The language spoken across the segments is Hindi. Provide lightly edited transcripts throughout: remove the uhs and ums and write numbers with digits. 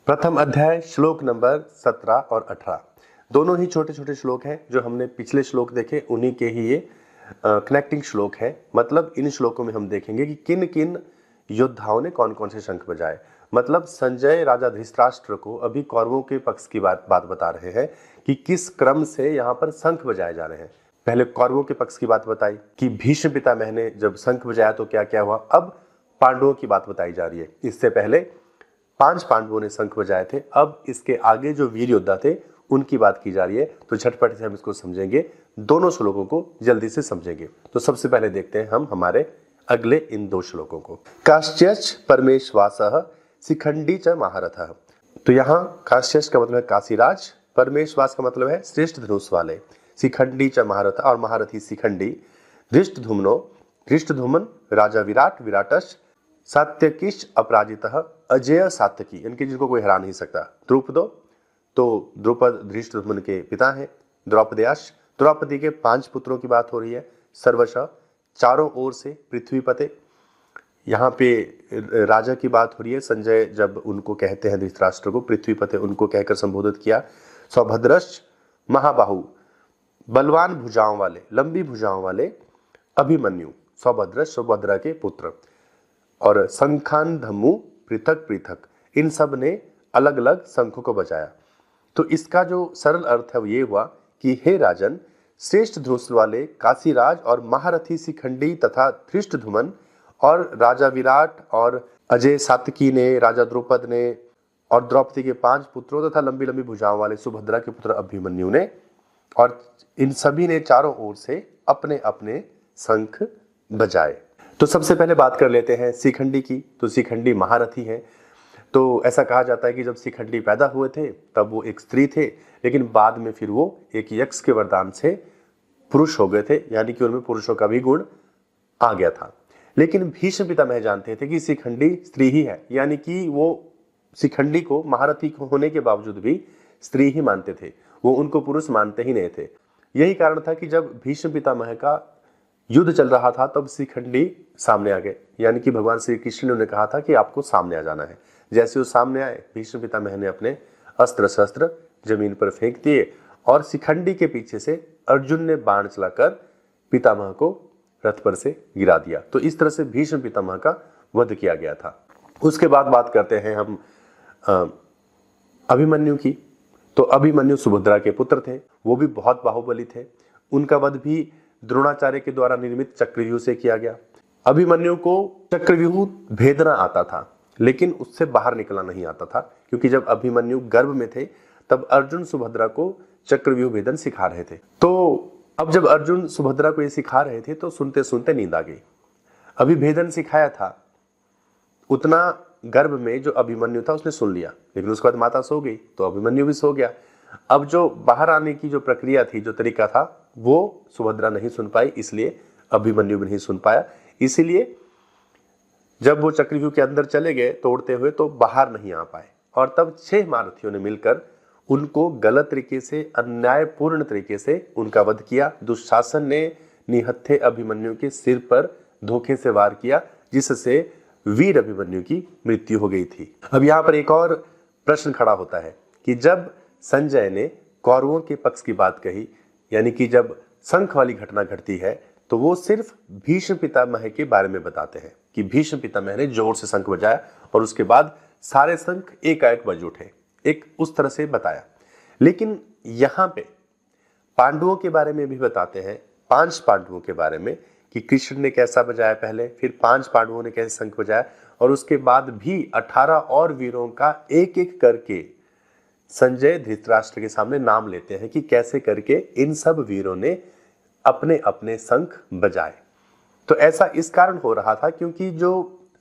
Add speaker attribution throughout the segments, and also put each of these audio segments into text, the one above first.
Speaker 1: प्रथम अध्याय श्लोक नंबर 17 और 18 दोनों ही छोटे छोटे श्लोक हैं। जो हमने पिछले श्लोक देखे उन्हीं के ही ये कनेक्टिंग श्लोक है। मतलब इन श्लोकों में हम देखेंगे कि किन किन योद्धाओं ने कौन कौन से शंख बजाए। मतलब संजय राजा धृतराष्ट्र को अभी कौरवों के पक्ष की बात बता रहे हैं कि किस क्रम से यहाँ पर शंख बजाए जा रहे हैं। पहले कौरवों के पक्ष की बात बताई कि भीष्म पितामह ने जब शंख बजाया तो क्या क्या हुआ। अब पांडवों की बात बताई जा रही है। इससे पहले 5 पांडवों ने शंख बजाए थे। अब इसके आगे जो वीर योद्धा थे उनकी बात की जा रही है। तो झटपट से हम इसको समझेंगे, दोनों श्लोकों को जल्दी से समझेंगे। तो सबसे पहले देखते हैं हम हमारे अगले इन 2 श्लोकों को। काश्यच परमेश्वासः शिखंडी च महारथः। तो यहाँ काश्यच का मतलब है काशीराज, परमेश्वास का मतलब है श्रेष्ठ धनुष वाले, शिखंडी च महारथ और महारथी शिखंडी, धृष्टद्युम्नो धृष्टद्युम्न, राजा विराट विराटश, सात्यकिश अपराजितः अजेय सात्यकी, इनके जिनको कोई हरा नहीं सकता, द्रुपदो तो द्रुपद धृष्टद्युम्न के पिता हैं, द्रौपदयाश द्रौपदी के 5 पुत्रों की बात हो रही है, सर्वश चारों ओर से पृथ्वीपते, यहाँ पे राजा की बात हो रही है। संजय जब उनको कहते हैं धृतराष्ट्र को पृथ्वीपते उनको कहकर संबोधित किया। सौभद्रश महाबाहु बलवान भुजाओं वाले, लंबी भुजाओं वाले, अभिमन्यु सौभद्रश सौभद्रा के पुत्र, और शंखान धम्मु पृथक पृथक, इन सब ने अलग अलग शंखों को बजाया। तो इसका जो सरल अर्थ है वो ये हुआ कि हे राजन, श्रेष्ठ धनुष वाले काशीराज और महारथी शिखंडी तथा धृष्टद्युम्न और राजा विराट और अजय सात्यकी ने, राजा द्रुपद ने और द्रौपदी के 5 पुत्रों तथा लंबी लंबी भुजाओं वाले सुभद्रा के पुत्र अभिमन्यु ने, और इन सभी ने चारों ओर से अपने अपने शंख बजाए। तो सबसे पहले बात कर लेते हैं शिखंडी की। तो शिखंडी महारथी हैं। तो ऐसा कहा जाता है कि जब शिखंडी पैदा हुए थे तब वो एक स्त्री थे, लेकिन बाद में फिर वो एक यक्ष के वरदान से पुरुष हो गए थे, यानी कि उनमें पुरुषों का भी गुण आ गया था। लेकिन भीष्म पितामह जानते थे कि शिखंडी स्त्री ही है, यानी कि वो शिखंडी को महारथी होने के बावजूद भी स्त्री ही मानते थे, वो उनको पुरुष मानते ही नहीं थे। यही कारण था कि जब भीष्म पितामह का युद्ध चल रहा था तब शिखंडी सामने आ गए, यानी कि भगवान श्री कृष्ण ने उन्हें कहा था कि आपको सामने आ जाना है। जैसे वो सामने आए, भीष्म पितामह ने अपने अस्त्र शस्त्र जमीन पर फेंक दिए और शिखंडी के पीछे से अर्जुन ने बाण चलाकर पितामह को रथ पर से गिरा दिया। तो इस तरह से भीष्म पितामह का वध किया गया था। उसके बाद बात करते हैं हम अभिमन्यु की। तो अभिमन्यु सुभद्रा के पुत्र थे, वो भी बहुत बाहुबली थे। उनका वध भी द्रोणाचार्य के द्वारा निर्मित चक्रव्यूह से किया गया। अभिमन्यु को चक्रव्यूह भेदना आता था, लेकिन उससे बाहर निकलना नहीं आता था, क्योंकि जब अभिमन्यु गर्भ में थे तब अर्जुन सुभद्रा को चक्रव्यूह भेदन सिखा रहे थे। तो अब जब अर्जुन सुभद्रा को ये सिखा रहे थे तो सुनते सुनते नींद आ गई। अभी भेदन सिखाया था, उतना गर्भ में जो अभिमन्यु था उसने सुन लिया, लेकिन उसके बाद माता सो गई तो अभिमन्यु भी सो गया। अब जो बाहर आने की जो प्रक्रिया थी, जो तरीका था, वो सुभद्रा नहीं सुन पाई, इसलिए अभिमन्यु भी नहीं सुन पाया। इसीलिए जब वो चक्रव्यूह के अंदर चले गए तोड़ते हुए तो बाहर नहीं आ पाए, और तब 6 महारथियों ने मिलकर उनको गलत तरीके से, अन्यायपूर्ण तरीके से उनका वध किया। दुशासन ने निहत्थे अभिमन्यु के सिर पर धोखे से वार किया, जिससे वीर अभिमन्यु की मृत्यु हो गई थी। अब यहाँ पर एक और प्रश्न खड़ा होता है कि जब संजय ने कौरवों के पक्ष की बात कही, यानी कि जब शंख वाली घटना घटती है, तो वो सिर्फ भीष्म पितामह के बारे में बताते हैं कि भीष्म पितामह ने जोर से शंख बजाया और उसके बाद सारे शंख एकाएक बज उठे, एक उस तरह से बताया। लेकिन यहाँ पे पांडवों के बारे में भी बताते हैं, 5 पांडवों के बारे में, कि कृष्ण ने कैसा बजाया पहले, फिर 5 पांडवों ने कैसे शंख बजाया, और उसके बाद भी 18 और वीरों का एक एक करके संजय धृतराष्ट्र के सामने नाम लेते हैं कि कैसे करके इन सब वीरों ने अपने अपने शंख बजाए। तो ऐसा इस कारण हो रहा था क्योंकि जो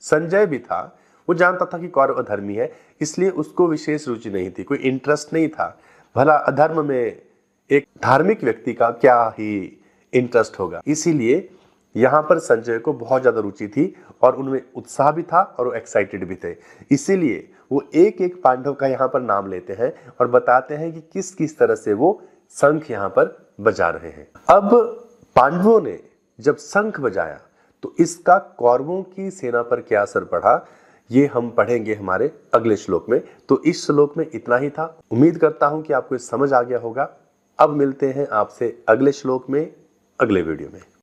Speaker 1: संजय भी था वो जानता था कि कौरव अधर्मी है, इसलिए उसको विशेष रुचि नहीं थी, कोई इंटरेस्ट नहीं था। भला अधर्म में एक धार्मिक व्यक्ति का क्या ही इंटरेस्ट होगा। इसीलिए यहाँ पर संजय को बहुत ज्यादा रुचि थी और उनमें उत्साह भी था और वो एक्साइटेड भी थे। इसीलिए वो एक एक पांडव का यहाँ पर नाम लेते हैं और बताते हैं कि किस किस तरह से वो शंख यहाँ पर बजा रहे हैं। अब पांडवों ने जब शंख बजाया तो इसका कौरवों की सेना पर क्या असर पड़ा, ये हम पढ़ेंगे हमारे अगले श्लोक में। तो इस श्लोक में इतना ही था। उम्मीद करता हूं कि आपको समझ आ गया होगा। अब मिलते हैं आपसे अगले श्लोक में, अगले वीडियो में।